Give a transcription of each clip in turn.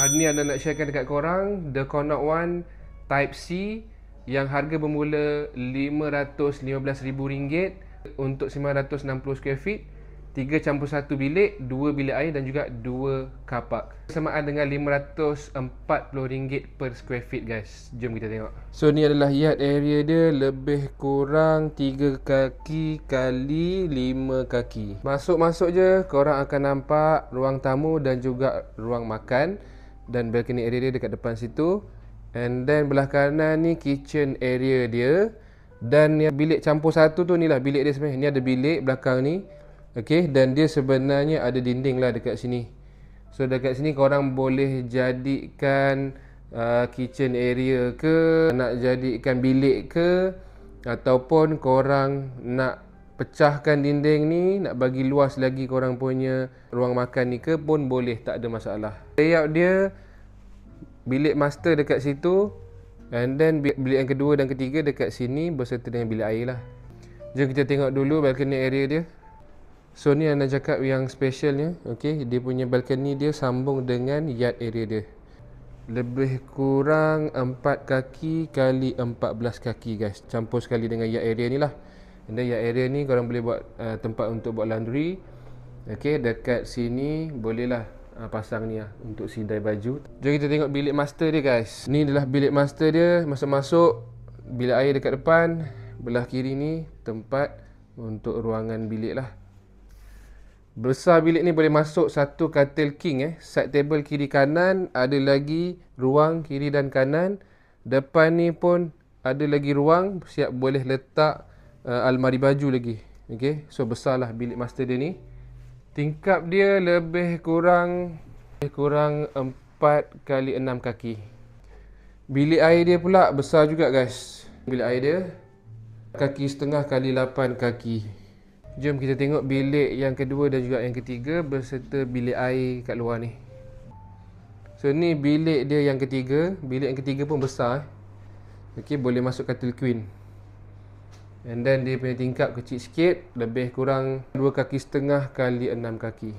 Hari ni Ana nak sharekan dekat korang The Connaught One Type C yang harga bermula RM515,000 untuk 960 square feet, 3+1 bilik, 2 bilik air dan juga 2 car park. Samaan dengan RM540 per square feet guys. Jom kita tengok. So ni adalah yard area dia, lebih kurang 3 kaki kali 5 kaki. Masuk-masuk je korang akan nampak ruang tamu dan juga ruang makan dan balcony area dia dekat depan situ. And then belah kanan ni kitchen area dia. Dan yang bilik campur satu tu ni lah bilik dia sebenarnya. Ni ada bilik belakang ni. Okay, dan dia sebenarnya ada dinding lah dekat sini. So dekat sini korang boleh jadikan kitchen area ke, nak jadikan bilik ke, ataupun korang nak pecahkan dinding ni, nak bagi luas lagi korang punya ruang makan ni ke pun boleh, tak ada masalah. Layout dia, bilik master dekat situ, and then bilik yang kedua dan ketiga dekat sini berserta dengan bilik air lah. Jom kita tengok dulu balcony area dia. So ni Ana cakap yang specialnya, okay, dia punya balcony dia sambung dengan yard area dia. Lebih kurang 4 kaki kali 14 kaki guys, campur sekali dengan yard area ni lah. And then yard area ni korang boleh buat tempat untuk buat laundry. Okay, dekat sini bolehlah pasang ni lah untuk sidai baju. Jom kita tengok bilik master dia guys. Ni adalah bilik master dia. Masuk-masuk, bilik air dekat depan. Belah kiri ni tempat untuk ruangan bilik lah. Besar bilik ni boleh masuk satu katil king side table kiri kanan, ada lagi ruang kiri dan kanan. Depan ni pun ada lagi ruang, siap boleh letak almari baju lagi. Okay, so besarlah bilik master dia ni. Tingkap dia lebih kurang 4 kali 6 kaki. Bilik air dia pula besar juga guys. Bilik air dia kaki setengah kali 8 kaki. Jom kita tengok bilik yang kedua dan juga yang ketiga berserta bilik air kat luar ni. So ni bilik dia yang ketiga. Bilik yang ketiga pun besar. Okay, boleh masuk katil queen. And then dia punya tingkap kecil sikit, lebih kurang 2 kaki setengah kali 6 kaki.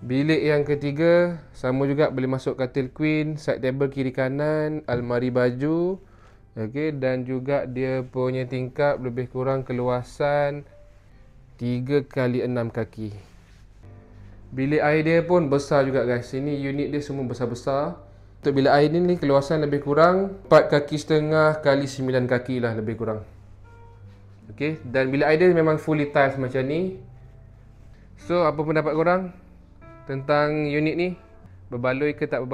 Bilik yang ketiga sama juga, boleh masuk katil queen, side table kiri kanan, almari baju. Okay, dan juga dia punya tingkap lebih kurang keluasan 3 kali 6 kaki. Bilik air dia pun besar juga guys. Ini unit dia semua besar-besar. Untuk bilik air ni keluasan lebih kurang 4 kaki setengah kali 9 kaki lah lebih kurang. Okay, dan bilik air dia memang fully tiles macam ni. So apa pendapat korang tentang unit ni? Berbaloi ke tak berbaloi?